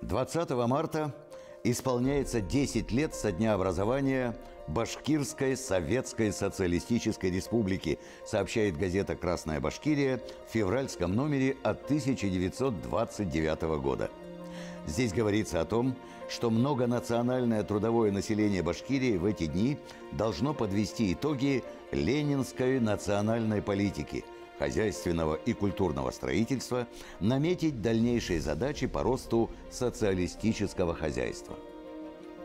20 марта исполняется 10 лет со дня образования Башкирской Советской Социалистической Республики, сообщает газета «Красная Башкирия» в февральском номере от 1929 года. Здесь говорится о том, что многонациональное трудовое население Башкирии в эти дни должно подвести итоги ленинской национальной политики, хозяйственного и культурного строительства, наметить дальнейшие задачи по росту социалистического хозяйства.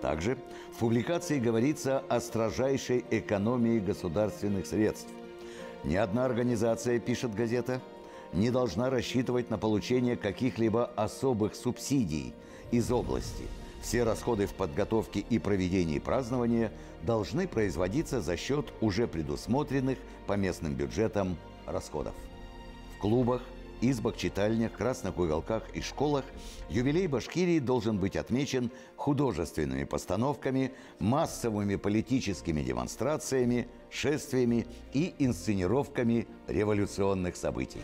Также в публикации говорится о строжайшей экономии государственных средств. Ни одна организация, пишет газета, не должна рассчитывать на получение каких-либо особых субсидий из области. Все расходы в подготовке и проведении празднования должны производиться за счет уже предусмотренных по местным бюджетам расходов. В клубах, избах, читальнях, красных уголках и школах юбилей Башкирии должен быть отмечен художественными постановками, массовыми политическими демонстрациями, шествиями и инсценировками революционных событий.